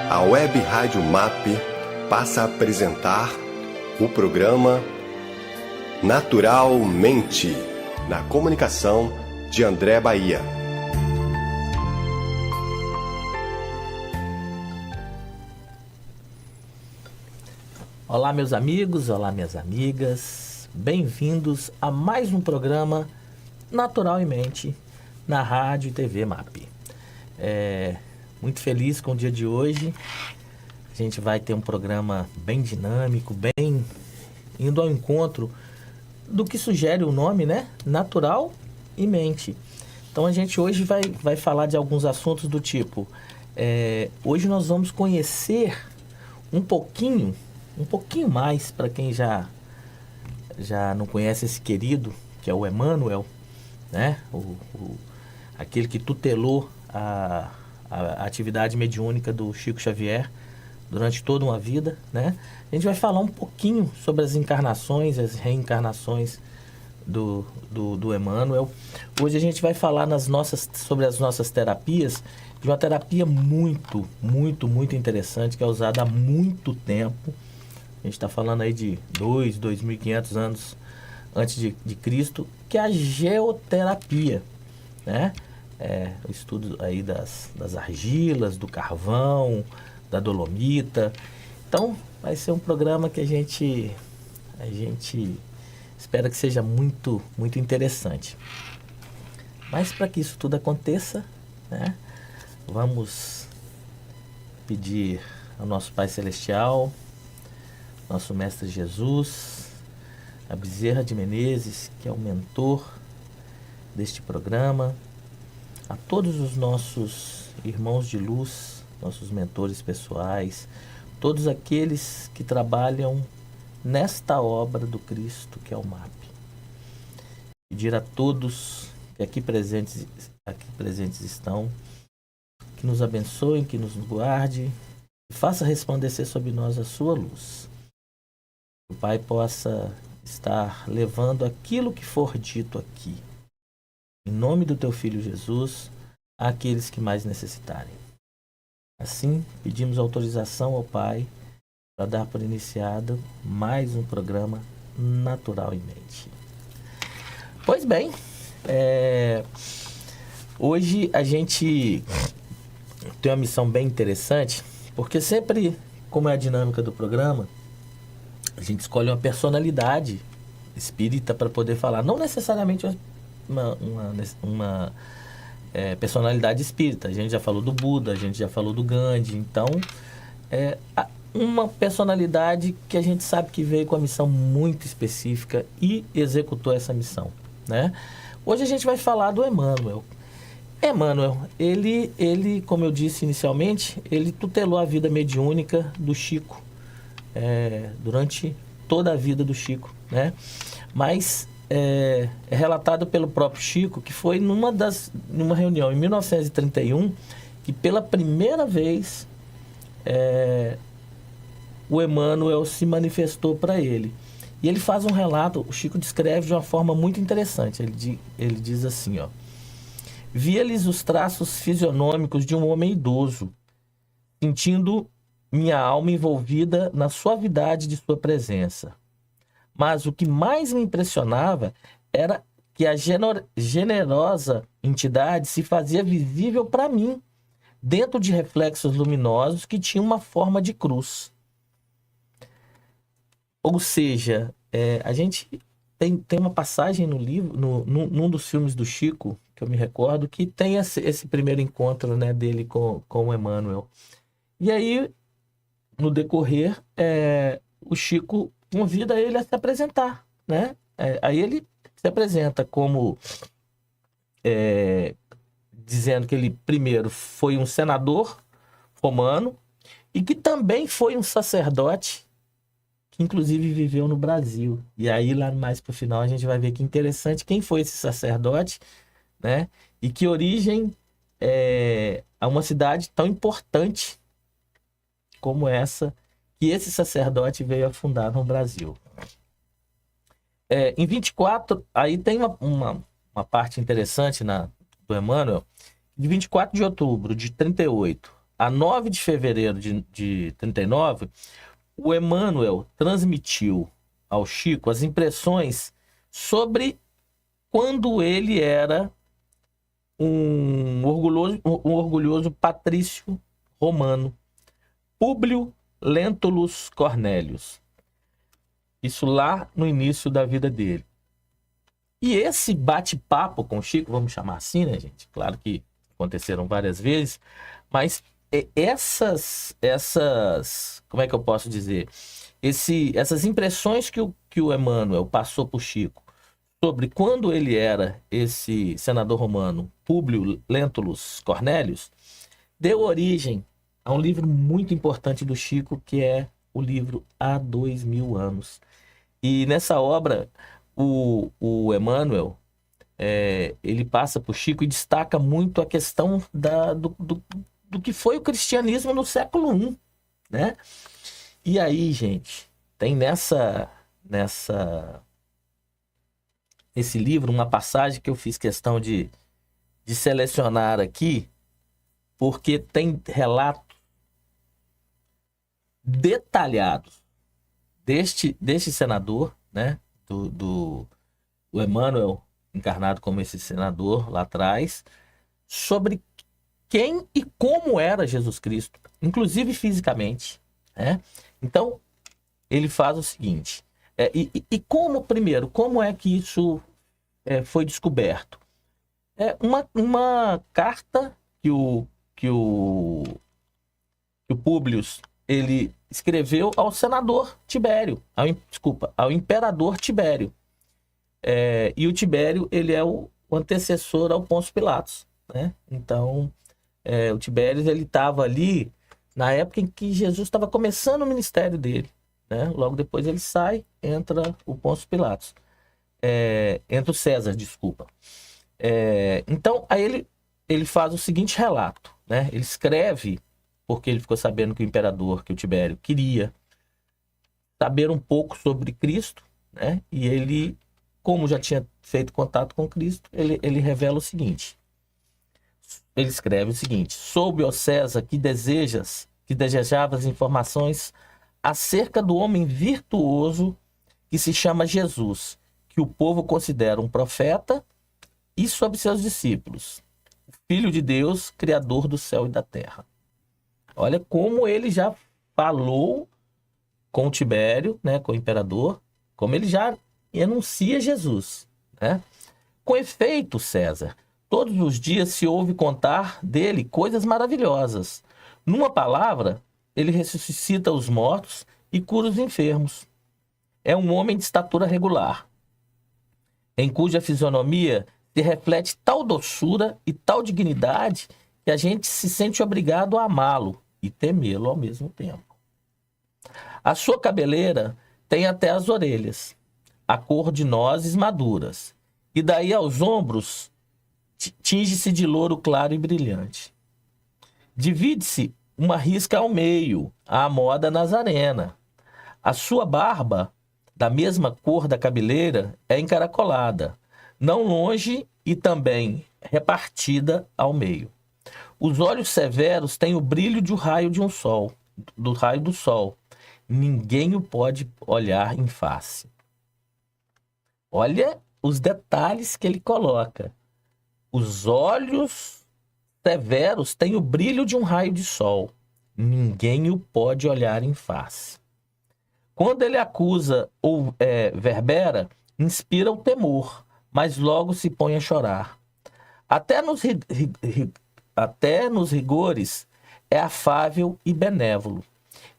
A Web Rádio MAP passa a apresentar o programa Naturalmente, na comunicação de André Bahia. Olá, meus amigos, olá, minhas amigas. Bem-vindos a mais um programa Naturalmente na Rádio e TV MAP. Muito feliz com o dia de hoje. A gente vai ter um programa bem dinâmico, bem indo ao encontro do que sugere o nome, né? Natural e mente. Então a gente hoje vai falar de alguns assuntos do tipo... hoje nós vamos conhecer um pouquinho mais para quem já não conhece esse querido, que é o Emmanuel, né? Aquele que tutelou a atividade mediúnica do Chico Xavier durante toda uma vida, né? A gente vai falar um pouquinho sobre as encarnações, as reencarnações do Emmanuel. Hoje a gente vai falar sobre as nossas terapias, de uma terapia muito, muito, muito interessante, que é usada há muito tempo. A gente está falando aí de 2.500 anos antes de Cristo, que é a geoterapia, né? O estudo aí das argilas, do carvão, da dolomita. Então, vai ser um programa que a gente espera que seja muito, muito interessante. Mas para que isso tudo aconteça, né, vamos pedir ao nosso Pai Celestial, nosso Mestre Jesus, a Bezerra de Menezes, que é o mentor deste programa, a todos os nossos irmãos de luz, nossos mentores pessoais, todos aqueles que trabalham nesta obra do Cristo, que é o MAP. Pedir a todos que aqui presentes estão, que nos abençoem, que nos guarde, e faça resplandecer sobre nós a sua luz. Que o Pai possa estar levando aquilo que for dito aqui, em nome do teu Filho Jesus, àqueles que mais necessitarem. Assim, pedimos autorização ao Pai para dar por iniciado mais um programa Naturalmente. Pois bem, hoje a gente tem uma missão bem interessante, porque sempre, como é a dinâmica do programa, a gente escolhe uma personalidade espírita para poder falar, não necessariamente uma personalidade espírita. A gente já falou do Buda, a gente já falou do Gandhi. Então, uma personalidade que a gente sabe que veio com a missão muito específica e executou essa missão, né? Hoje a gente vai falar do Emmanuel. Emmanuel, ele, como eu disse inicialmente, ele tutelou a vida mediúnica do Chico, durante toda a vida do Chico, né? Mas é relatado pelo próprio Chico que foi numa reunião em 1931 que pela primeira vez o Emmanuel se manifestou para ele. E ele faz um relato, o Chico descreve de uma forma muito interessante. Ele diz assim, ó: via-lhes os traços fisionômicos de um homem idoso, sentindo minha alma envolvida na suavidade de sua presença. Mas o que mais me impressionava era que a generosa entidade se fazia visível para mim, dentro de reflexos luminosos que tinham uma forma de cruz. Ou seja, a gente tem uma passagem no livro, num dos filmes do Chico, que eu me recordo, que tem esse primeiro encontro, né, dele com o Emmanuel. E aí, no decorrer, o Chico convida ele a se apresentar, né? Aí ele se apresenta como dizendo que ele primeiro foi um senador romano e que também foi um sacerdote que inclusive viveu no Brasil. E aí lá mais pro final a gente vai ver que interessante quem foi esse sacerdote, né? E que origem a uma cidade tão importante como essa que esse sacerdote veio a fundar no Brasil. Em 24, aí tem uma parte interessante do Emmanuel, de 24 de outubro de 38 a 9 de fevereiro de 39, o Emmanuel transmitiu ao Chico as impressões sobre quando ele era um orgulhoso patrício romano, Públio Lentulus Cornélius. Isso lá no início da vida dele. E esse bate-papo com o Chico, vamos chamar assim, né, gente? Claro que aconteceram várias vezes, mas como é que eu posso dizer? Essas impressões que o Emmanuel passou para o Chico sobre quando ele era esse senador romano, Públio Lentulus Cornélius, deu origem a um livro muito importante do Chico, que é o livro Há 2000 Anos. E nessa obra, o Emmanuel, ele passa para o Chico e destaca muito a questão do que foi o cristianismo no século I, né? E aí, gente, tem nesse livro uma passagem que eu fiz questão de selecionar aqui, porque tem relatos detalhados deste senador, né? Do Emmanuel, encarnado como esse senador lá atrás, sobre quem e como era Jesus Cristo, inclusive fisicamente, né? Então, ele faz o seguinte, primeiro, como é que isso foi descoberto? Uma carta que o Públio ele escreveu ao senador Tibério, ao imperador Tibério. E o Tibério, ele é o antecessor ao Pôncio Pilatos, né? Então, o Tibério, ele estava ali na época em que Jesus estava começando o ministério dele, né? Logo depois ele sai, entra o Pôncio Pilatos. Entra o César, desculpa. Então, aí ele faz o seguinte relato, né? Ele escreve, porque ele ficou sabendo que o imperador, que o Tibério, queria saber um pouco sobre Cristo, né? E ele, como já tinha feito contato com Cristo, ele revela o seguinte. Ele escreve o seguinte: soube, ó César, que desejavas informações acerca do homem virtuoso que se chama Jesus, que o povo considera um profeta, e sobre seus discípulos, Filho de Deus, Criador do céu e da terra. Olha como ele já falou com o Tibério, né, com o imperador, como ele já enuncia Jesus, né? Com efeito, César, todos os dias se ouve contar dele coisas maravilhosas. Numa palavra, ele ressuscita os mortos e cura os enfermos. É um homem de estatura regular, em cuja fisionomia se reflete tal doçura e tal dignidade que a gente se sente obrigado a amá-lo e temê-lo ao mesmo tempo. A sua cabeleira tem até as orelhas, a cor de nozes maduras, e daí aos ombros tinge-se de louro claro e brilhante. Divide-se uma risca ao meio, à moda nazarena. A sua barba, da mesma cor da cabeleira, é encaracolada, não longe e também repartida ao meio. Os olhos severos têm o brilho do raio do sol. Ninguém o pode olhar em face. Olha os detalhes que ele coloca. Os olhos severos têm o brilho de um raio de sol. Ninguém o pode olhar em face. Quando ele acusa ou verbera, inspira o temor, mas logo se põe a chorar. Até nos rigores é afável e benévolo.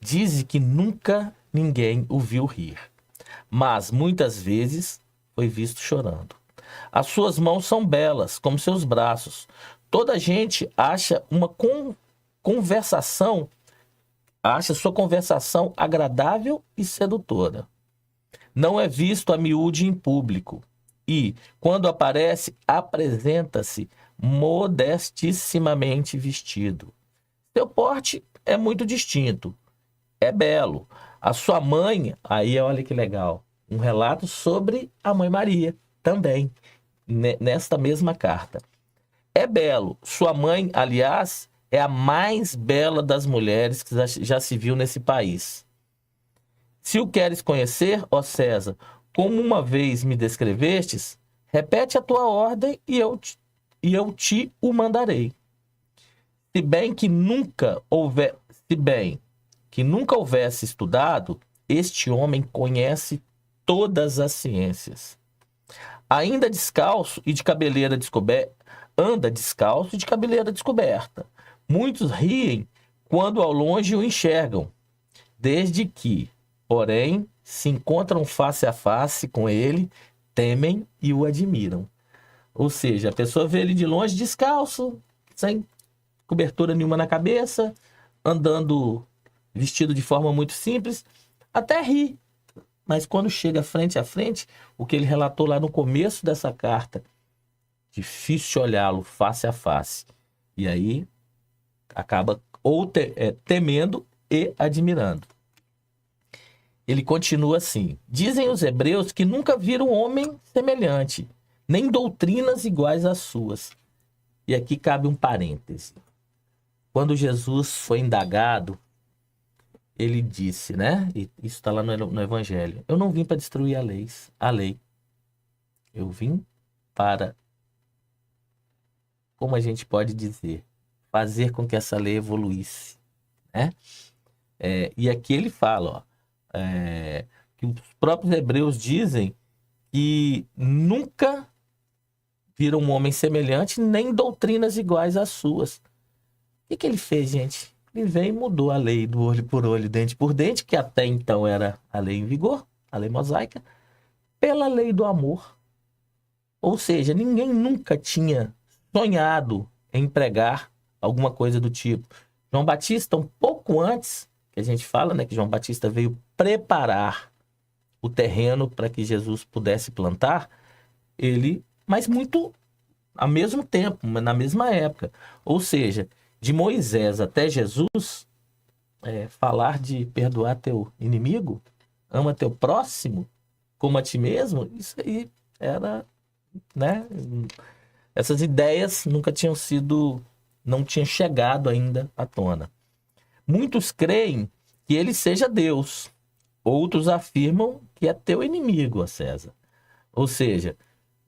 Diz que nunca ninguém o viu rir, mas muitas vezes foi visto chorando. As suas mãos são belas, como seus braços. Toda a gente acha sua conversação agradável e sedutora. Não é visto a miúde em público e, quando aparece, apresenta-se modestissimamente vestido. Seu porte é muito distinto, é belo. A sua mãe, aí olha que legal, um relato sobre a mãe Maria, também, nesta mesma carta. é belo. Sua mãe, aliás, é a mais bela das mulheres que já se viu nesse país. Se o queres conhecer, ó César, como uma vez me descrevestes, repete a tua ordem e eu te o mandarei. Se bem que nunca houvesse estudado, este homem conhece todas as ciências. Ainda descalço e de cabeleira descoberta, anda descalço e de cabeleira descoberta. Muitos riem quando ao longe o enxergam, desde que, porém, se encontram face a face com ele, temem e o admiram. Ou seja, a pessoa vê ele de longe descalço, sem cobertura nenhuma na cabeça, andando vestido de forma muito simples, até ri. Mas quando chega frente a frente, o que ele relatou lá no começo dessa carta, difícil olhá-lo face a face. E aí acaba temendo e admirando. Ele continua assim: dizem os hebreus que nunca viram homem semelhante, nem doutrinas iguais às suas. E aqui cabe um parêntese. Quando Jesus foi indagado, ele disse, né? E isso está lá no Evangelho: eu não vim para destruir a lei. Eu vim para, como a gente pode dizer, fazer com que essa lei evoluísse, né? E aqui ele fala, que os próprios hebreus dizem que nunca viram um homem semelhante, nem doutrinas iguais às suas. O que ele fez, gente? Ele veio e mudou a lei do olho por olho, dente por dente, que até então era a lei em vigor, a lei mosaica, pela lei do amor. Ou seja, ninguém nunca tinha sonhado em pregar alguma coisa do tipo. João Batista, um pouco antes, que a gente fala, né, que João Batista veio preparar o terreno para que Jesus pudesse plantar, mas muito ao mesmo tempo, na mesma época. Ou seja, de Moisés até Jesus, falar de perdoar teu inimigo, ama teu próximo como a ti mesmo, isso aí era, né? Essas ideias não tinham chegado ainda à tona. Muitos creem que ele seja Deus, outros afirmam que é teu inimigo, ó César. Ou seja,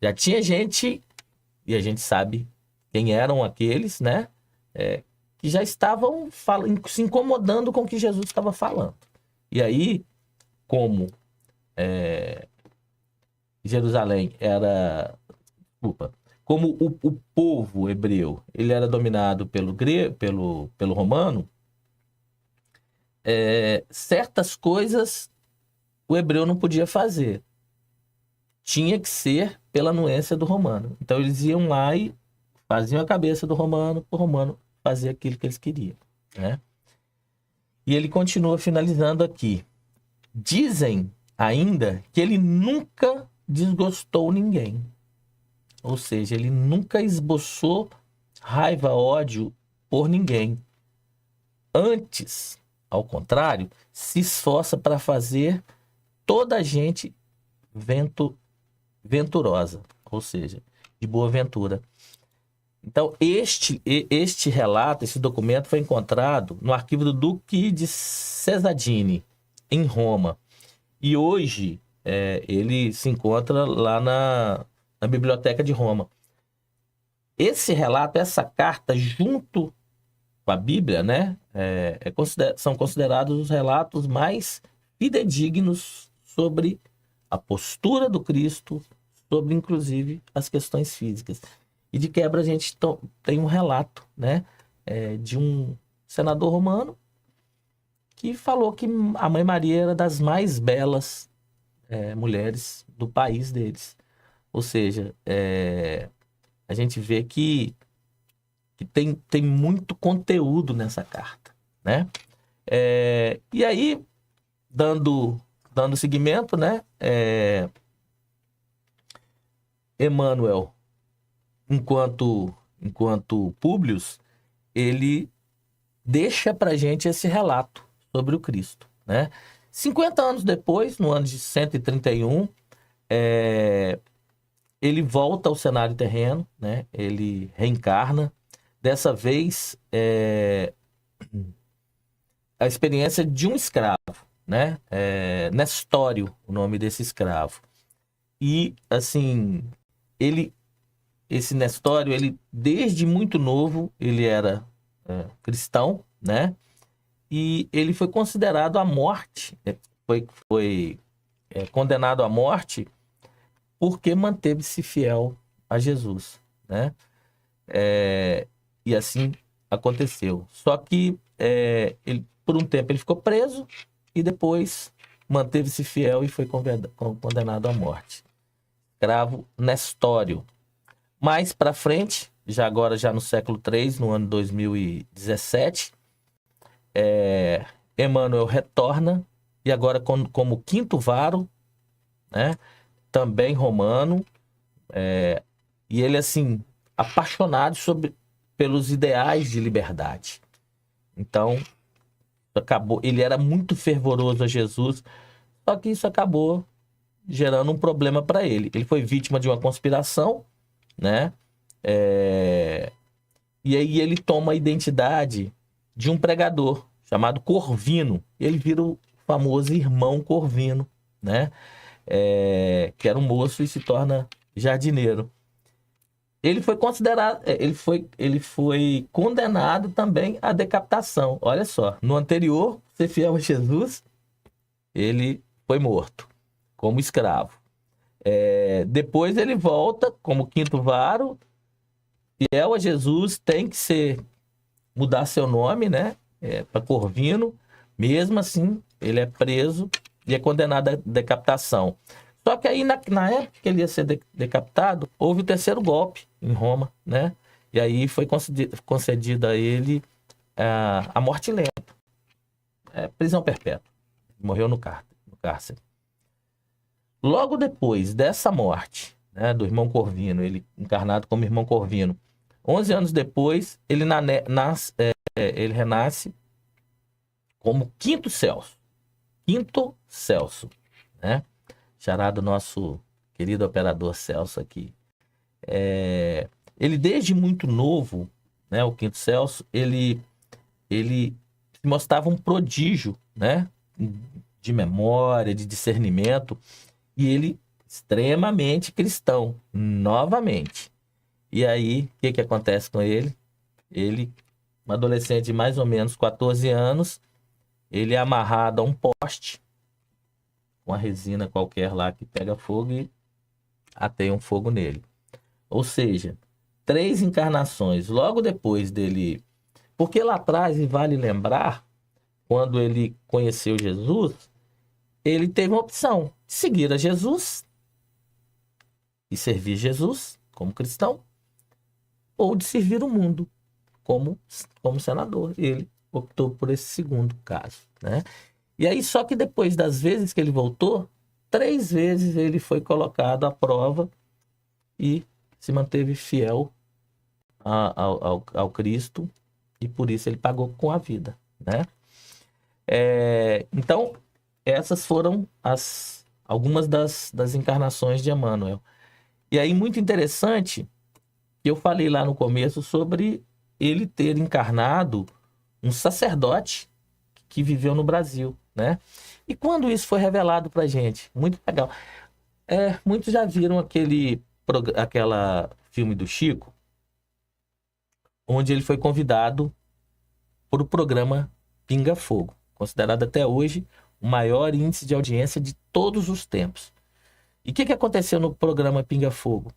já tinha gente, e a gente sabe quem eram aqueles, né? Que já estavam se incomodando com o que Jesus estava falando. E aí, como Jerusalém era... Desculpa. Como o povo hebreu ele era dominado pelo romano, certas coisas o hebreu não podia fazer. Tinha que ser pela anuência do romano. Então eles iam lá e faziam a cabeça do romano, o romano fazia aquilo que eles queriam, né? E ele continua finalizando aqui. Dizem ainda que ele nunca desgostou ninguém. Ou seja, ele nunca esboçou raiva, ódio por ninguém. Antes, ao contrário, se esforça para fazer toda a gente venturosa, ou seja, de boa ventura. Então, este relato, esse documento foi encontrado no arquivo do Duque de Cesadini, em Roma. E hoje ele se encontra lá na Biblioteca de Roma. Esse relato, essa carta, junto com a Bíblia, né, são considerados os relatos mais fidedignos sobre a postura do Cristo, sobre, inclusive, as questões físicas. E de quebra a gente tem um relato, né, de um senador romano que falou que a Mãe Maria era das mais belas mulheres do país deles. Ou seja, a gente vê que tem muito conteúdo nessa carta, né? E aí, dando seguimento, né? Emmanuel, enquanto Públio, ele deixa pra gente esse relato sobre o Cristo, né? 50 anos depois, no ano de 131, ele volta ao cenário terreno, né? Ele reencarna. Dessa vez, a experiência de um escravo, né? Nestório, o nome desse escravo. E, assim, esse Nestório, ele, desde muito novo, ele era cristão, né? E ele foi considerado à morte, foi condenado à morte porque manteve-se fiel a Jesus, né? E assim aconteceu. Só que por um tempo ele ficou preso e depois manteve-se fiel e foi condenado à morte. Escravo Nestório. Mais para frente, já no século III, no ano 2017, Emmanuel retorna, e agora como quinto varo, né? Também romano, e ele, assim, apaixonado pelos ideais de liberdade. Então, ele era muito fervoroso a Jesus, só que isso acabou gerando um problema para ele. Ele foi vítima de uma conspiração, né? E aí ele toma a identidade de um pregador chamado Corvino. Ele vira o famoso irmão Corvino, né? Que era um moço e se torna jardineiro. Ele foi considerado, ele foi condenado também à decapitação. Olha só, no anterior, ser fiel a Jesus, ele foi morto como escravo. Depois ele volta como quinto varo, fiel a Jesus, tem que mudar seu nome, né? Para Corvino. Mesmo assim, ele é preso e é condenado à decapitação. Só que aí, na época que ele ia ser decapitado, houve o terceiro golpe em Roma, né? E aí foi concedida a ele a morte lenta. Prisão perpétua. Morreu no cárcere. Logo depois dessa morte, né, do irmão Corvino, ele encarnado como irmão Corvino, 11 anos depois, ele renasce como quinto Celso, né? Chará do nosso querido operador Celso aqui. Ele, desde muito novo, né, o quinto Celso, ele se mostrava um prodígio, né, de memória, de discernimento, e ele extremamente cristão, novamente. E aí, o que acontece com ele? Ele, um adolescente de mais ou menos 14 anos, ele é amarrado a um poste, uma resina qualquer lá que pega fogo e ateia um fogo nele. Ou seja, 3 encarnações logo depois dele. Porque lá atrás, e vale lembrar, quando ele conheceu Jesus, ele teve uma opção de seguir a Jesus e servir Jesus como cristão, ou de servir o mundo como senador. Ele optou por esse segundo caso, né? E aí, só que depois das vezes que ele voltou, 3 vezes ele foi colocado à prova e se manteve fiel ao Cristo, e por isso ele pagou com a vida, né? Então, essas foram algumas das encarnações de Emmanuel. E aí, muito interessante, eu falei lá no começo sobre ele ter encarnado um sacerdote que viveu no Brasil, né? E quando isso foi revelado pra gente? Muito legal. Muitos já viram aquela filme do Chico, onde ele foi convidado para o programa Pinga Fogo, considerado até hoje o maior índice de audiência de todos os tempos. E o que aconteceu no programa Pinga Fogo?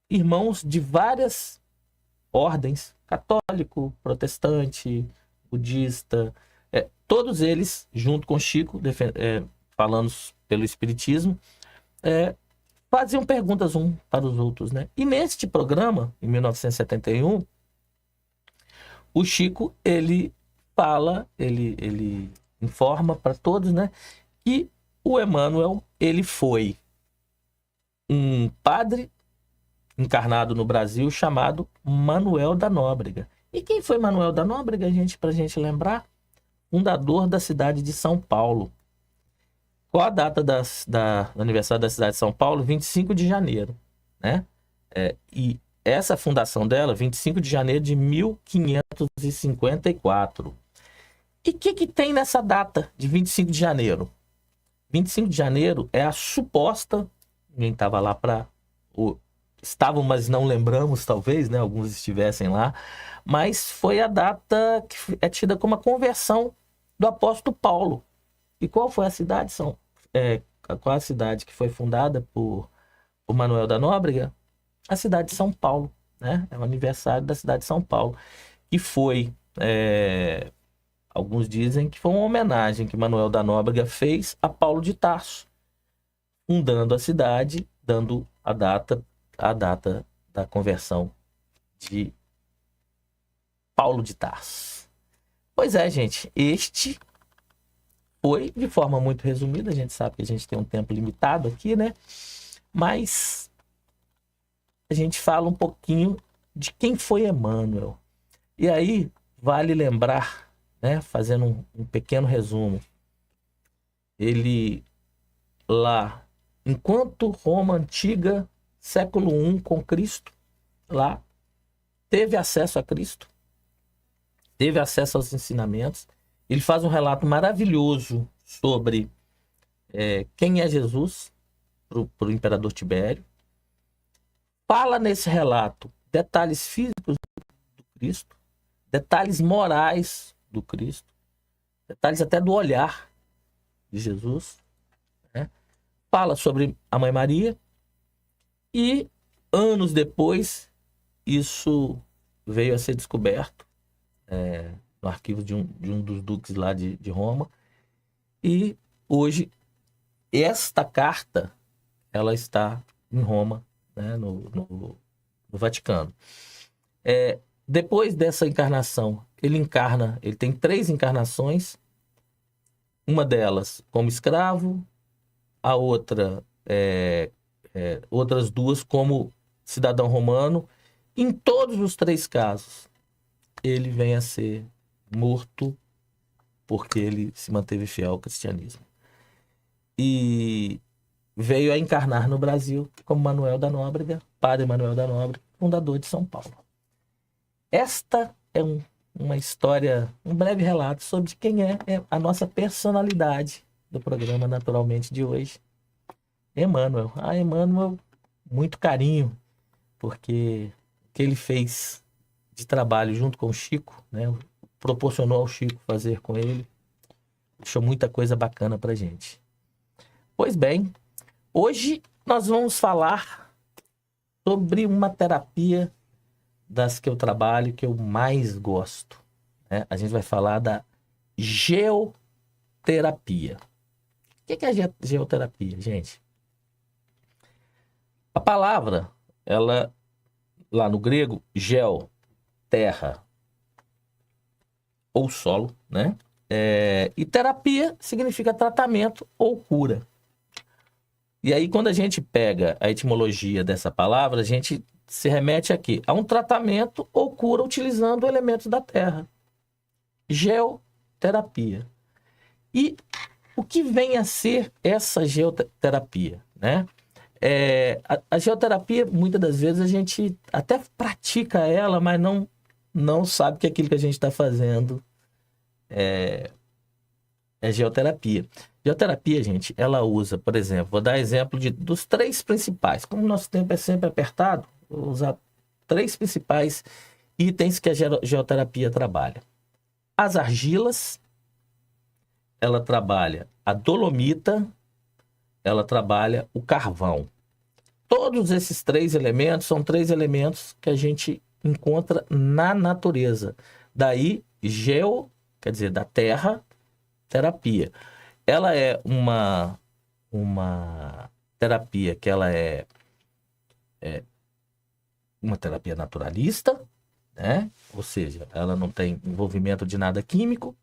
Irmãos de várias ordens, católico, protestante, budista, todos eles, junto com Chico, falando pelo Espiritismo, faziam perguntas um para os outros, né? E neste programa, em 1971, o Chico, ele informa para todos, né, que o Emmanuel, ele foi um padre encarnado no Brasil chamado Manuel da Nóbrega. E quem foi Manuel da Nóbrega, gente, para a gente lembrar? Fundador da cidade de São Paulo. Qual a data do aniversário da cidade de São Paulo? 25 de janeiro, né? E essa fundação dela, 25 de janeiro de 1554. E o que tem nessa data de 25 de janeiro? 25 de janeiro é a suposta... Ninguém estava lá para... Estavam, mas não lembramos, talvez, né? Alguns estivessem lá. Mas foi a data que é tida como a conversão do apóstolo Paulo. E qual foi a cidade? Qual a cidade que foi fundada por Manuel da Nóbrega? A cidade de São Paulo, né? É o aniversário da cidade de São Paulo. E foi... alguns dizem que foi uma homenagem que Manuel da Nóbrega fez a Paulo de Tarso, fundando a cidade, dando a data da conversão de Paulo de Tarso. Pois é, gente, este foi, de forma muito resumida, a gente sabe que a gente tem um tempo limitado aqui, né? Mas a gente fala um pouquinho de quem foi Emmanuel. E aí, vale lembrar, né, fazendo um pequeno resumo, ele lá, enquanto Roma antiga, século I com Cristo, lá, teve acesso a Cristo, teve acesso aos ensinamentos. Ele faz um relato maravilhoso sobre quem é Jesus para o imperador Tibério. Fala nesse relato detalhes físicos do Cristo, detalhes morais do Cristo, detalhes até do olhar de Jesus, né? Fala sobre a Mãe Maria e, anos depois, isso veio a ser descoberto no arquivo de um dos duques lá de Roma. E hoje, esta carta, ela está em Roma, né, no Vaticano. Depois dessa encarnação, ele tem 3 encarnações, uma delas como escravo, a outra, outras 2 como cidadão romano. Em todos os 3 casos, ele vem a ser morto porque ele se manteve fiel ao cristianismo. E veio a encarnar no Brasil como Manuel da Nóbrega, padre Manuel da Nóbrega, fundador de São Paulo. Esta é uma história, um breve relato sobre quem é a nossa personalidade do programa Naturalmente de hoje. Emmanuel. Emmanuel, muito carinho, porque o que ele fez de trabalho junto com o Chico, né, proporcionou ao Chico fazer com ele, deixou muita coisa bacana pra gente. Pois bem, hoje nós vamos falar sobre uma terapia das que eu trabalho, que eu mais gosto, né? A gente vai falar da geoterapia. O que é a geoterapia, gente? A palavra, ela, lá no grego, geo, terra ou solo, né? E terapia significa tratamento ou cura. E aí, quando a gente pega a etimologia dessa palavra, a gente se remete aqui a um tratamento ou cura utilizando elementos da terra. Geoterapia. E o que vem a ser essa geoterapia, né? A geoterapia, muitas das vezes, a gente até pratica ela, mas não sabe que aquilo que a gente está fazendo é geoterapia. Geoterapia, gente, ela usa, por exemplo, vou dar exemplo dos 3 principais. Como o nosso tempo é sempre apertado, vou usar 3 principais itens que a geoterapia trabalha. As argilas, ela trabalha a dolomita, ela trabalha o carvão. Todos esses 3 elementos são 3 elementos que a gente encontra na natureza. Daí, quer dizer, da terra, terapia. Ela é uma terapia que ela é uma terapia naturalista, né? Ou seja, ela não tem envolvimento de nada químico,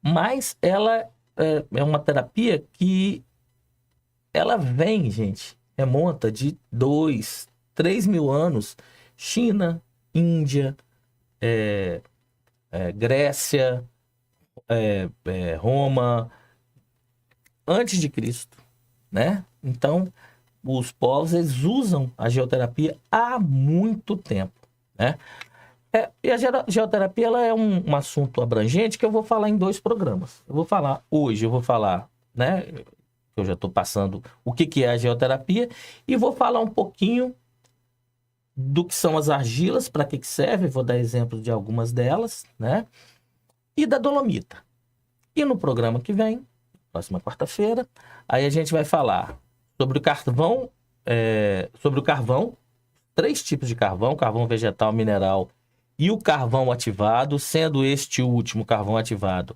mas ela é uma terapia que ela vem, gente, remonta de 2, 3 mil anos. China, Índia, Grécia, Roma, antes de Cristo, né? Então, os povos, eles usam a geoterapia há muito tempo, né? E a geoterapia, ela é um assunto abrangente que eu vou falar em 2 programas. Hoje, né? Eu já estou passando o que é a geoterapia e vou falar um pouquinho do que são as argilas, para que serve, vou dar exemplo de algumas delas, né? E da dolomita. E no programa que vem, próxima quarta-feira, aí a gente vai falar sobre o carvão, 3 tipos de carvão, carvão vegetal, mineral e o carvão ativado, sendo este último carvão ativado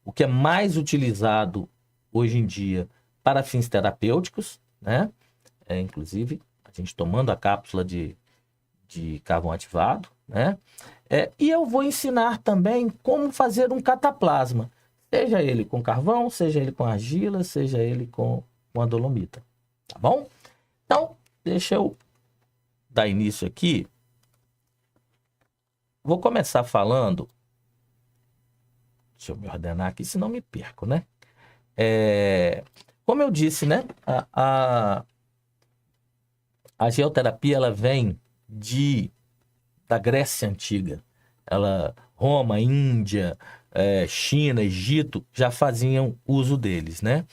o que é mais utilizado hoje em dia para fins terapêuticos, né? Inclusive, a gente tomando a cápsula de carvão ativado, né? E eu vou ensinar também como fazer um cataplasma, seja ele com carvão, seja ele com argila, seja ele com a dolomita, tá bom? Então, deixa eu dar início aqui. Vou começar falando... Deixa eu me ordenar aqui, senão me perco, né? Como eu disse, né? A geoterapia, ela vem da Grécia Antiga. Roma, Índia, China, Egito já faziam uso deles, né?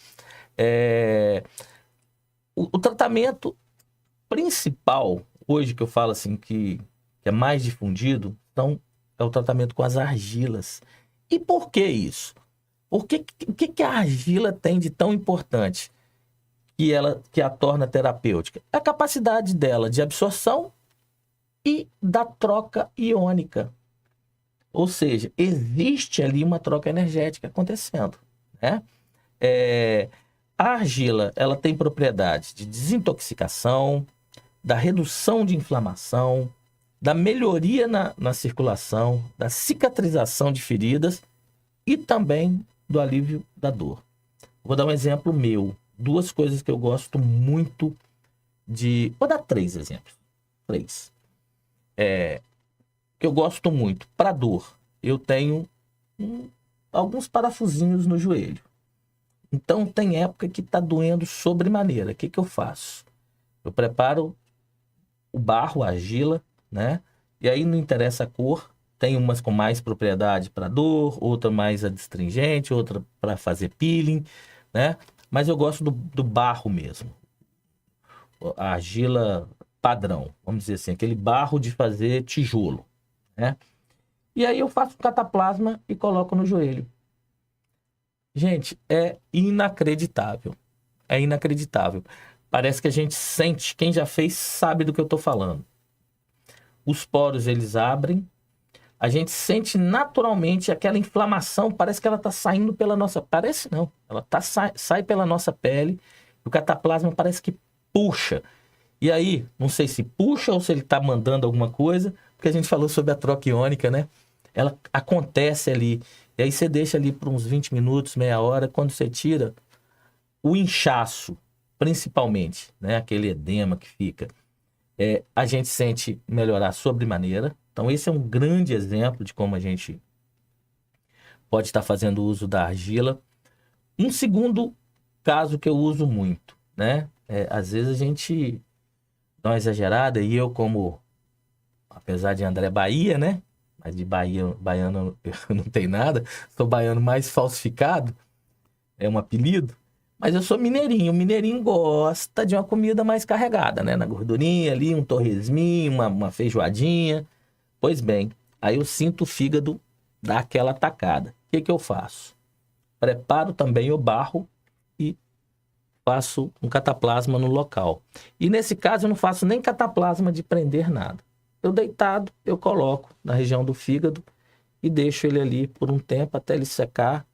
O tratamento principal, hoje que eu falo assim, que é mais difundido, então, é o tratamento com as argilas. E por que isso? O que a argila tem de tão importante que a torna terapêutica? A capacidade dela de absorção e da troca iônica. Ou seja, existe ali uma troca energética acontecendo, né? A argila, ela tem propriedades de desintoxicação, da redução de inflamação, da melhoria na circulação, da cicatrização de feridas e também do alívio da dor. Vou dar um exemplo meu. 2 coisas que eu gosto muito Vou dar 3 exemplos. 3. Que eu gosto muito. Para dor, eu tenho alguns parafusinhos no joelho. Então, tem época que está doendo sobremaneira. O que eu faço? Eu preparo o barro, a argila, né? E aí não interessa a cor. Tem umas com mais propriedade para dor, outra mais adstringente, outra para fazer peeling, né? Mas eu gosto do barro mesmo. A argila padrão, vamos dizer assim, aquele barro de fazer tijolo, né? E aí eu faço cataplasma e coloco no joelho. Gente, é inacreditável. É inacreditável. Parece que a gente sente, quem já fez sabe do que eu estou falando. Os poros, eles abrem. A gente sente naturalmente aquela inflamação, parece que ela está saindo pela nossa... Parece não, ela sai pela nossa pele. O cataplasma parece que puxa. E aí, não sei se puxa ou se ele está mandando alguma coisa, porque a gente falou sobre a troca iônica, né? Ela acontece ali. E aí você deixa ali por uns 20 minutos, meia hora. Quando você tira, o inchaço, principalmente, né? Aquele edema que fica, a gente sente melhorar sobremaneira. Então, esse é um grande exemplo de como a gente pode estar fazendo uso da argila. Um segundo caso que eu uso muito, né? Às vezes a gente dá uma exagerada, e eu como, apesar de André Bahia, né? Mas de baiano eu não tenho nada, sou baiano mais falsificado, é um apelido, mas eu sou mineirinho. O mineirinho gosta de uma comida mais carregada, né? Na gordurinha ali, um torresminho, uma feijoadinha. Pois bem, aí eu sinto o fígado dar aquela tacada. O que eu faço? Preparo também o barro e faço um cataplasma no local. E nesse caso eu não faço nem cataplasma de prender nada. Eu deitado, eu coloco na região do fígado e deixo ele ali por um tempo até ele secar.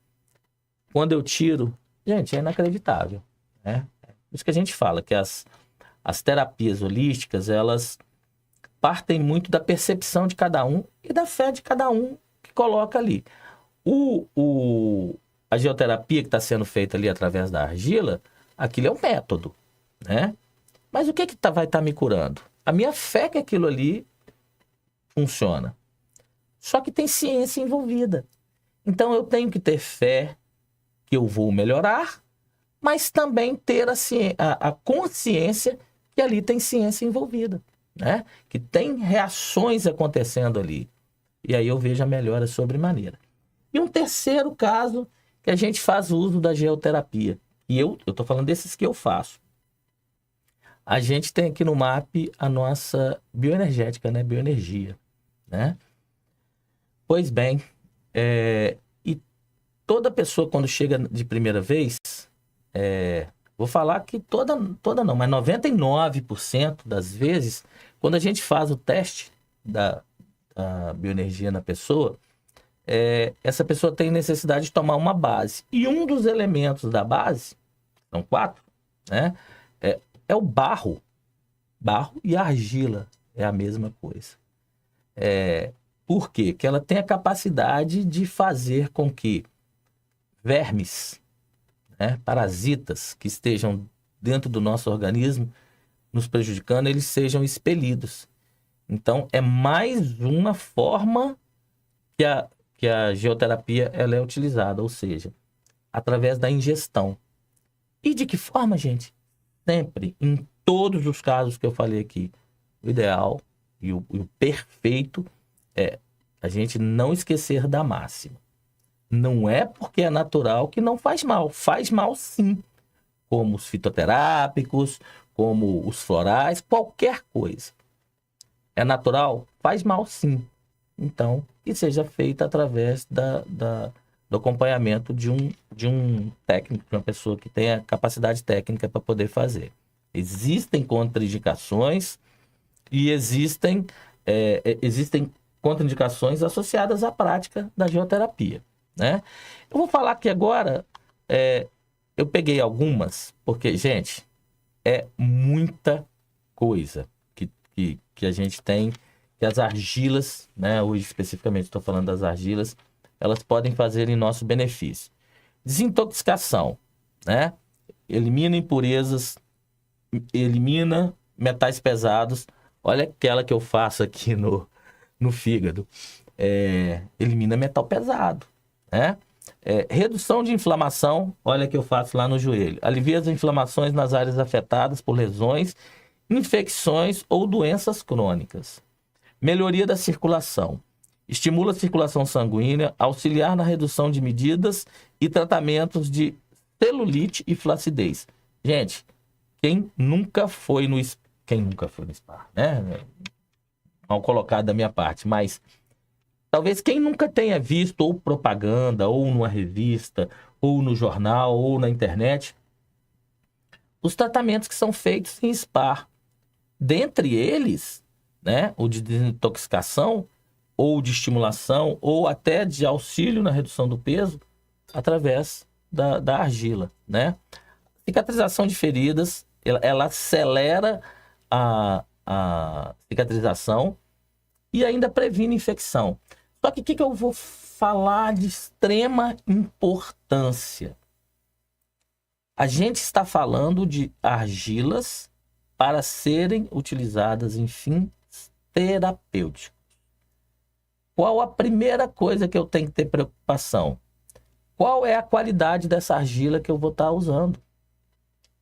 Quando eu tiro, gente, é inacreditável, né? Por isso que a gente fala que as terapias holísticas, elas partem muito da percepção de cada um e da fé de cada um que coloca ali. A geoterapia que está sendo feita ali através da argila, aquilo é um método, né? Mas o que vai estar me curando? A minha fé que aquilo ali funciona. Só que tem ciência envolvida. Então eu tenho que ter fé que eu vou melhorar, mas também ter a consciência que ali tem ciência envolvida, né? Que tem reações acontecendo ali. E aí eu vejo a melhora sobremaneira. E um terceiro caso que a gente faz uso da geoterapia. E eu estou falando desses que eu faço. A gente tem aqui no MAP a nossa bioenergética, né? Bioenergia, né? Pois bem, e toda pessoa quando chega de primeira vez, vou falar que toda não, mas 99% das vezes, quando a gente faz o teste da bioenergia na pessoa, essa pessoa tem necessidade de tomar uma base. E um dos elementos da base, são 4, né? É o barro. Barro e argila é a mesma coisa. Por quê? Porque ela tem a capacidade de fazer com que vermes, né, parasitas que estejam dentro do nosso organismo, nos prejudicando, eles sejam expelidos. Então, é mais uma forma que a geoterapia ela é utilizada, ou seja, através da ingestão. E de que forma, gente? Sempre, em todos os casos que eu falei aqui, o ideal e o perfeito é a gente não esquecer da máxima. Não é porque é natural que não faz mal. Faz mal sim. Como os fitoterápicos, como os florais, qualquer coisa. É natural? Faz mal sim. Então, que seja feita através do acompanhamento de um técnico, de uma pessoa que tenha capacidade técnica para poder fazer. Existem contraindicações e existem contraindicações associadas à prática da geoterapia, né? Eu vou falar aqui agora, eu peguei algumas, porque, gente, é muita coisa que a gente tem, que as argilas, né? Hoje especificamente estou falando das argilas, elas podem fazer em nosso benefício. Desintoxicação, né? Elimina impurezas, elimina metais pesados. Olha aquela que eu faço aqui no fígado. Elimina metal pesado, né? Redução de inflamação, olha que eu faço lá no joelho. Alivia as inflamações nas áreas afetadas por lesões, infecções ou doenças crônicas. Melhoria da circulação. Estimula a circulação sanguínea, auxiliar na redução de medidas e tratamentos de celulite e flacidez. Gente, quem nunca foi no spa, né? Mal colocado da minha parte, mas talvez quem nunca tenha visto ou propaganda, ou numa revista, ou no jornal, ou na internet, os tratamentos que são feitos em spa. Dentre eles, né, o de desintoxicação, ou de estimulação, ou até de auxílio na redução do peso, através da argila, né? Cicatrização de feridas, ela acelera a cicatrização e ainda previne infecção. Só que o que eu vou falar de extrema importância? A gente está falando de argilas para serem utilizadas em fins terapêuticos. Qual a primeira coisa que eu tenho que ter preocupação? Qual é a qualidade dessa argila que eu vou estar usando?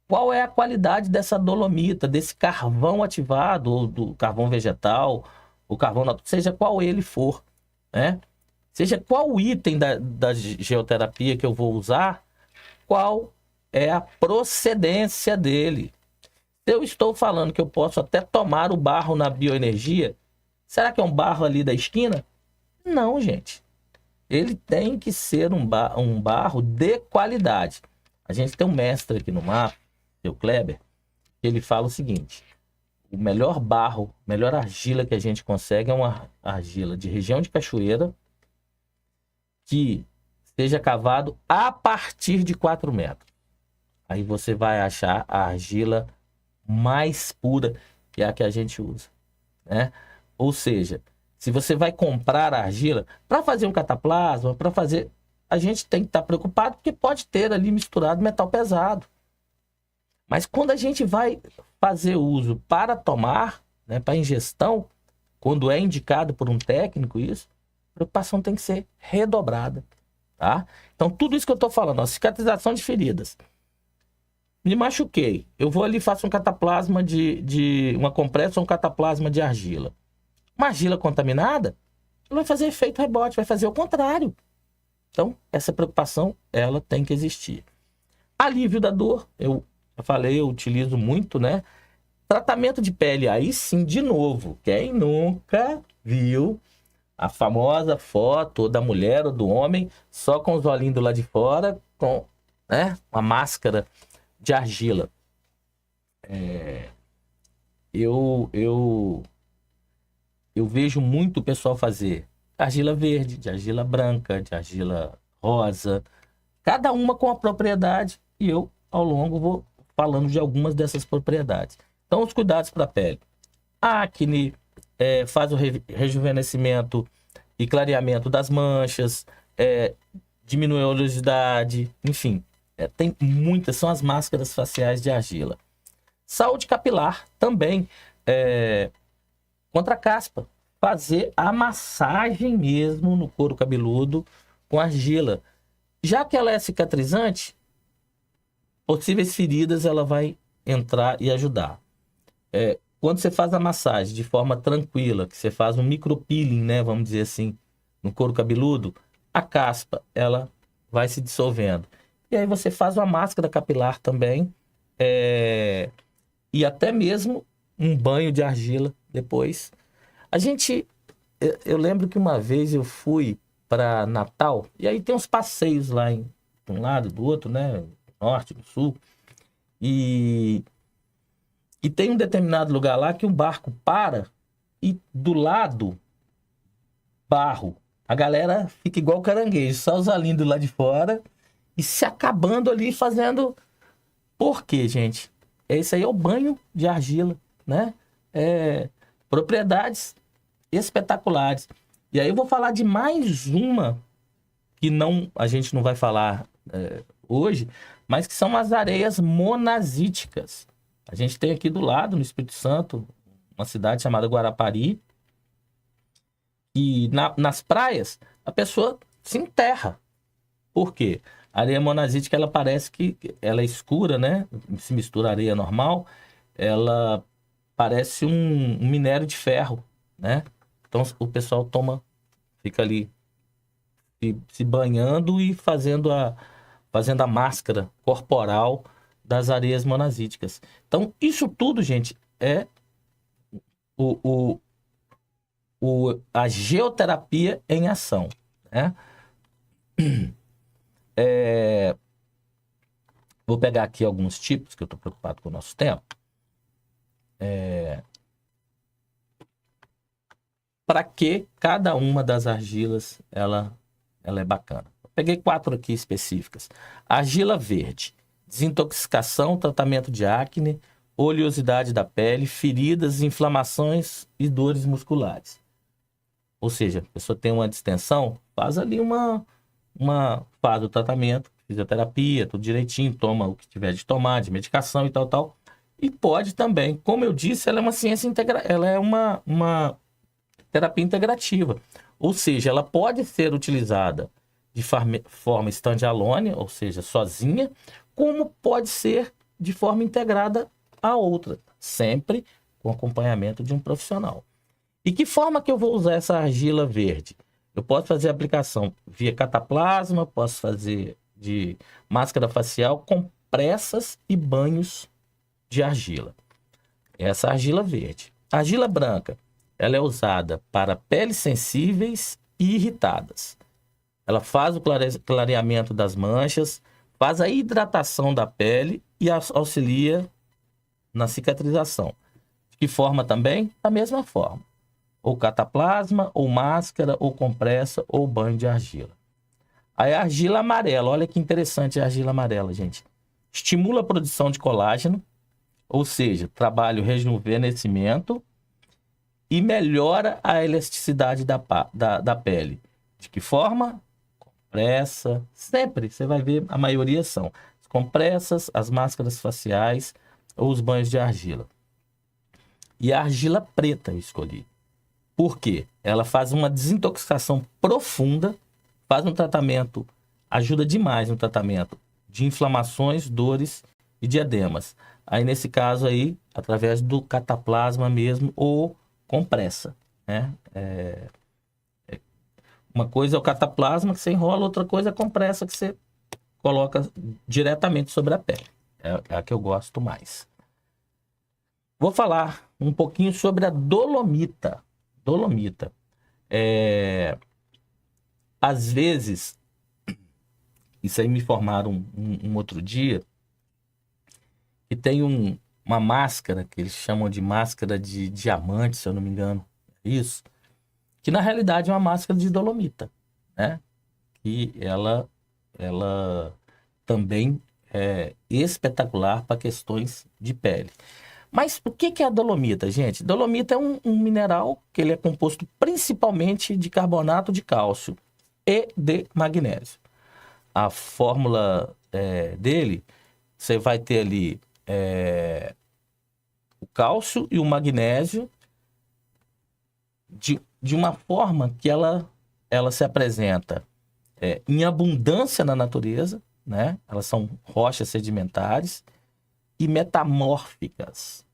Qual é a qualidade dessa dolomita, desse carvão ativado, ou do carvão vegetal, o carvão natural, seja qual ele for, né? Seja qual o item da geoterapia que eu vou usar, qual é a procedência dele. Se eu estou falando que eu posso até tomar o barro na bioenergia, será que é um barro ali da esquina? Não, gente. Ele tem que ser um barro de qualidade. A gente tem um mestre aqui no MAP, o Kleber, que ele fala o seguinte: o melhor barro, melhor argila que a gente consegue é uma argila de região de cachoeira que seja cavado a partir de 4 metros. Aí você vai achar a argila mais pura, que é a que a gente usa, né? Ou seja, se você vai comprar a argila para fazer um cataplasma, para fazer, a gente tem que estar preocupado porque pode ter ali misturado metal pesado. Mas quando a gente vai fazer uso para tomar, né, para ingestão, quando é indicado por um técnico isso, a preocupação tem que ser redobrada, tá? Então tudo isso que eu estou falando, cicatrização de feridas, Me machuquei. Eu vou ali e faço um cataplasma uma compressa ou um cataplasma de argila. Uma argila contaminada, ela vai fazer efeito rebote, vai fazer o contrário. Então, essa preocupação, ela tem que existir. Alívio da dor, eu falei, eu utilizo muito, né? Tratamento de pele, aí sim, de novo, quem nunca viu a famosa foto da mulher ou do homem só com os olhinhos do lado de fora, com, né, uma máscara de argila. Eu vejo muito o pessoal fazer argila verde, de argila branca, de argila rosa, cada uma com a propriedade, e eu, ao longo, vou falando de algumas dessas propriedades. Então, os cuidados para a pele. A acne faz o rejuvenescimento e clareamento das manchas, diminui a oleosidade, enfim, tem muitas, são as máscaras faciais de argila. Saúde capilar também, contra a caspa, fazer a massagem mesmo no couro cabeludo com argila. Já que ela é cicatrizante, possíveis feridas ela vai entrar e ajudar. Quando você faz a massagem de forma tranquila, que você faz um micropeeling, né, vamos dizer assim, no couro cabeludo, a caspa, ela vai se dissolvendo. E aí você faz uma máscara capilar também, e até mesmo um banho de argila depois. Eu lembro que uma vez eu fui para Natal, e aí tem uns passeios lá de um lado, do outro, né, norte, do sul, e tem um determinado lugar lá que um barco para e do lado, barro. A galera fica igual caranguejo, só os olhinhos do lado de fora e se acabando ali fazendo... Por quê, gente? Esse aí é o banho de argila, né? Propriedades espetaculares. E aí eu vou falar de mais uma que a gente não vai falar hoje, mas que são as areias monazíticas. A gente tem aqui do lado, no Espírito Santo, uma cidade chamada Guarapari, e nas praias a pessoa se enterra. Por quê? A areia monazítica, ela parece que ela é escura, né? Se mistura a areia normal, ela parece um minério de ferro, né? Então o pessoal fica ali se banhando e fazendo a máscara corporal das areias monazíticas. Então, isso tudo, gente, é a geoterapia em ação, né? Vou pegar aqui alguns tipos, que eu estou preocupado com o nosso tempo. Para que cada uma das argilas ela é bacana. Eu peguei 4 aqui específicas. Argila verde. Desintoxicação, tratamento de acne, oleosidade da pele, feridas, inflamações e dores musculares. Ou seja, a pessoa tem uma distensão, faz ali faz o tratamento, fisioterapia, tudo direitinho, toma o que tiver de tomar, de medicação e tal. E pode também, como eu disse, ela é uma ciência ela é uma terapia integrativa. Ou seja, ela pode ser utilizada de forma standalone, ou seja, sozinha, como pode ser de forma integrada a outra, sempre com acompanhamento de um profissional. E que forma que eu vou usar essa argila verde? Eu posso fazer a aplicação via cataplasma, posso fazer de máscara facial, compressas e banhos de argila. Essa argila verde. A argila branca, ela é usada para peles sensíveis e irritadas. Ela faz o clareamento das manchas, faz a hidratação da pele e auxilia na cicatrização. De que forma também? Da mesma forma. Ou cataplasma, ou máscara, ou compressa, ou banho de argila. Aí a argila amarela, olha que interessante a argila amarela, gente. Estimula a produção de colágeno, ou seja, trabalha o rejuvenescimento e melhora a elasticidade da pele. De que forma? Compressa, sempre, você vai ver, a maioria são as compressas, as máscaras faciais ou os banhos de argila. E a argila preta eu escolhi. Por quê? Ela faz uma desintoxicação profunda, faz um tratamento, ajuda demais no tratamento de inflamações, dores e de edemas. Aí, nesse caso aí, através do cataplasma mesmo ou compressa, né? Uma coisa é o cataplasma que você enrola, outra coisa é a compressa que você coloca diretamente sobre a pele. É a que eu gosto mais. Vou falar um pouquinho sobre a dolomita. Dolomita. Às vezes, isso aí me informaram um outro dia, que tem uma máscara, que eles chamam de máscara de diamante, se eu não me engano. Isso. Que na realidade é uma máscara de dolomita, né? E ela também é espetacular para questões de pele. Mas o que é a dolomita, gente? Dolomita é um mineral que ele é composto principalmente de carbonato de cálcio e de magnésio. A fórmula dele, você vai ter ali o cálcio e o magnésio de uma forma que ela se apresenta em abundância na natureza, né? Elas são rochas sedimentares e metamórficas.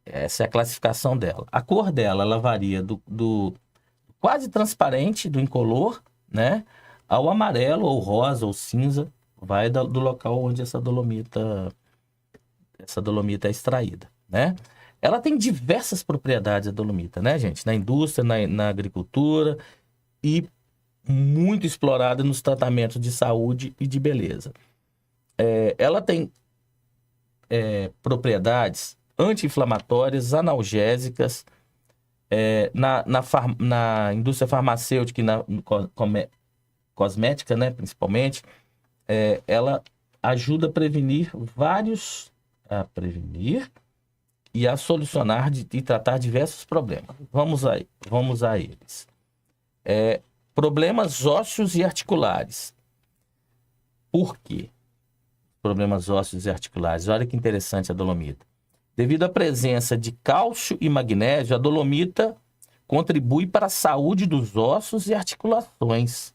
Essa é a classificação dela. A cor dela, ela varia do quase transparente, do incolor, né? Ao amarelo, ou rosa, ou cinza. Vai do local onde essa dolomita é extraída, né? Ela tem diversas propriedades, a dolomita, né, gente? Na indústria, na agricultura e muito explorada nos tratamentos de saúde e de beleza. Ela tem propriedades anti-inflamatórias, analgésicas, na indústria farmacêutica e na cosmética, né, principalmente, ela ajuda a prevenir e a solucionar e tratar diversos problemas. Vamos a eles. Problemas ósseos e articulares. Por quê? Problemas ósseos e articulares. Olha que interessante a dolomita. Devido à presença de cálcio e magnésio, a dolomita contribui para a saúde dos ossos e articulações,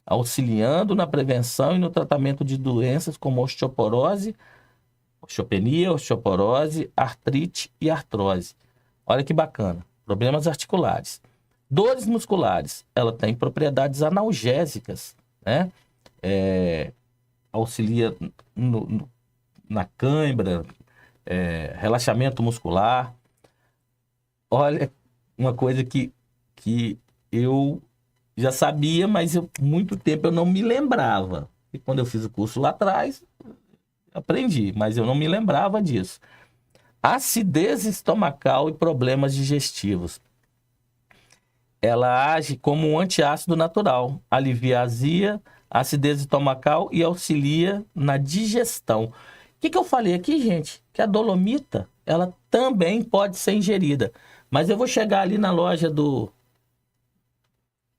auxiliando na prevenção e no tratamento de doenças como osteopenia, osteoporose, artrite e artrose. Olha que bacana. Problemas articulares. Dores musculares. Ela tem propriedades analgésicas, né? Auxilia na cãibra, relaxamento muscular. Olha, uma coisa que eu já sabia, mas muito tempo eu não me lembrava. E quando eu fiz o curso lá atrás, aprendi, mas eu não me lembrava disso. Acidez estomacal e problemas digestivos. Ela age como um antiácido natural, alivia a azia, acidez estomacal e auxilia na digestão. O que eu falei aqui, gente? Que a dolomita, ela também pode ser ingerida. Mas eu vou chegar ali na loja do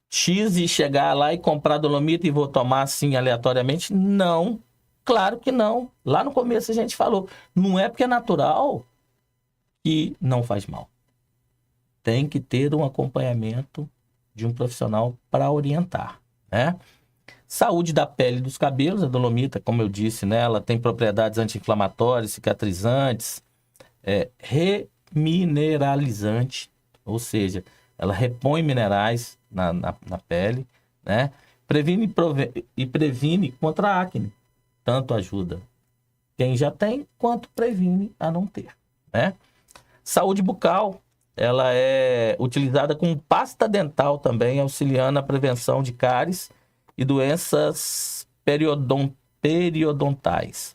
X e chegar lá e comprar dolomita e vou tomar assim aleatoriamente? Não, claro que não. Lá no começo a gente falou, não é porque é natural que não faz mal. Tem que ter um acompanhamento de um profissional para orientar, né? Saúde da pele e dos cabelos, a dolomita, como eu disse, né, ela tem propriedades anti-inflamatórias, cicatrizantes, remineralizante, ou seja, ela repõe minerais na pele, né? Previne contra a acne. Tanto ajuda quem já tem, quanto previne a não ter, né? Saúde bucal, ela é utilizada como pasta dental também, auxiliando na prevenção de cáries e doenças periodontais,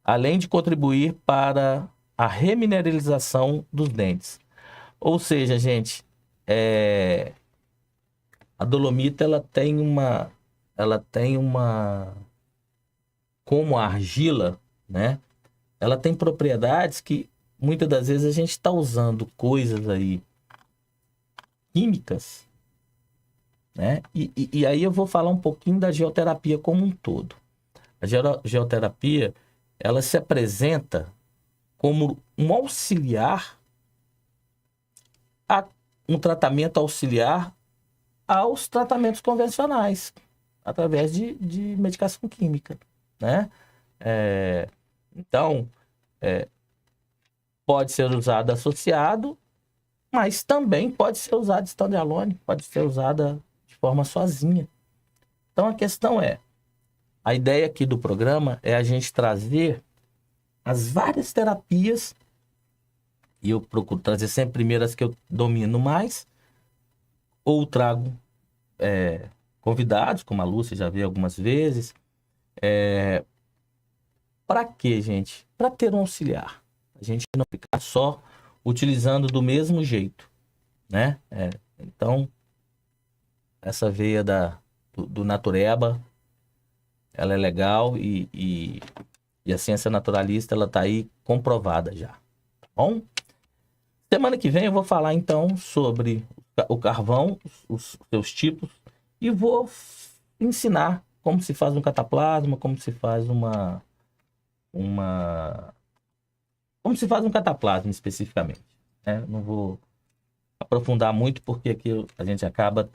além de contribuir para a remineralização dos dentes. Ou seja, gente, a dolomita ela tem uma como a argila, né? Ela tem propriedades que muitas das vezes a gente está usando coisas aí químicas, né? E aí eu vou falar um pouquinho da geoterapia como um todo. A geoterapia, ela se apresenta como um auxiliar, um tratamento auxiliar aos tratamentos convencionais, através de medicação química, né? Então, pode ser usado associado, mas também pode ser usado standalone, pode ser usada de forma sozinha. Então, a questão a ideia aqui do programa é a gente trazer as várias terapias, e eu procuro trazer sempre primeiro as que eu domino mais, ou trago convidados, como a Lúcia já veio algumas vezes. Para quê, gente? Para ter um auxiliar. A gente não ficar só utilizando do mesmo jeito, né? Então, essa veia do natureba, ela é legal e a ciência naturalista, ela tá aí comprovada já, tá bom? Semana que vem eu vou falar, então, sobre o carvão, os seus tipos, e vou ensinar como se faz um cataplasma, como se faz como se faz um cataplasma especificamente, né? Não vou aprofundar muito porque aqui a gente acaba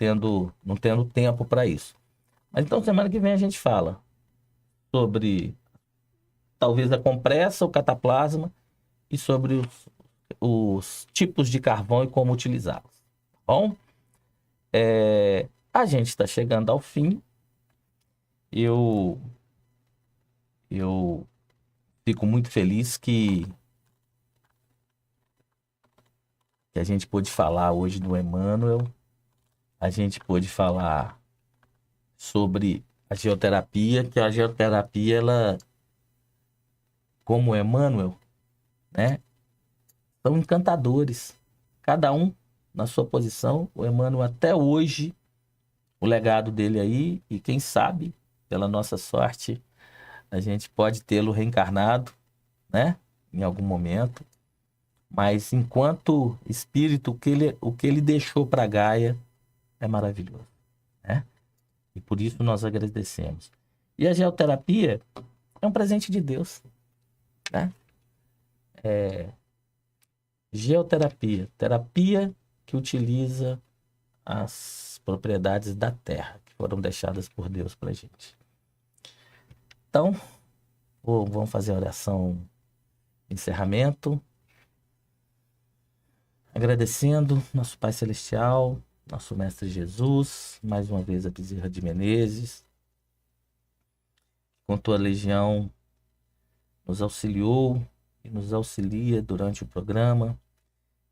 não tendo tempo para isso. Mas então semana que vem a gente fala sobre talvez a compressa, o cataplasma e sobre os tipos de carvão e como utilizá-los. Tá bom? A gente está chegando ao fim. Eu fico muito feliz que a gente pôde falar hoje do Emmanuel. A gente pôde falar sobre a geoterapia, que a geoterapia, ela, como o Emmanuel, né, são encantadores. Cada um na sua posição. O Emmanuel até hoje, o legado dele aí, e quem sabe, pela nossa sorte, a gente pode tê-lo reencarnado, né, em algum momento. Mas enquanto espírito, o que ele deixou para Gaia é maravilhoso, né? E por isso nós agradecemos. E a geoterapia é um presente de Deus, né? Geoterapia, terapia que utiliza as propriedades da terra que foram deixadas por Deus para a gente. Então, vamos fazer a oração de encerramento. Agradecendo nosso Pai Celestial, nosso Mestre Jesus, mais uma vez a Bezerra de Menezes, com tua legião nos auxiliou e nos auxilia durante o programa.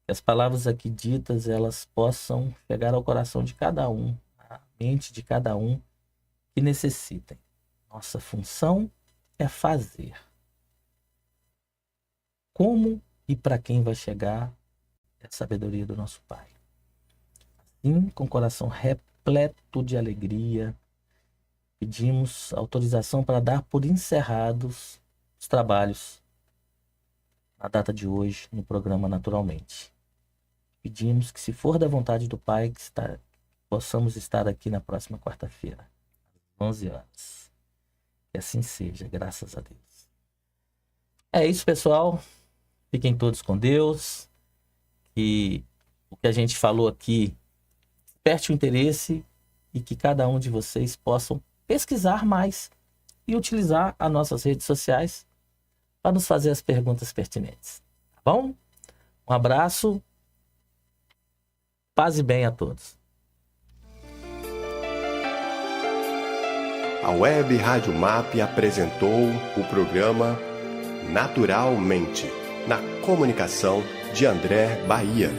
Que as palavras aqui ditas, elas possam chegar ao coração de cada um, à mente de cada um que necessitem. Nossa função é fazer. Como e para quem vai chegar a sabedoria do nosso Pai. Assim, com o coração repleto de alegria, pedimos autorização para dar por encerrados os trabalhos na data de hoje no programa Naturalmente. Pedimos que, se for da vontade do Pai, possamos estar aqui na próxima quarta-feira, às 11 horas. Que assim seja, graças a Deus. É isso, pessoal. Fiquem todos com Deus. E o que a gente falou aqui desperte o interesse e que cada um de vocês possam pesquisar mais e utilizar as nossas redes sociais para nos fazer as perguntas pertinentes. Tá bom? Um abraço. Paz e bem a todos. A Web Rádio MAP apresentou o programa Naturalmente, na comunicação de André Bahia.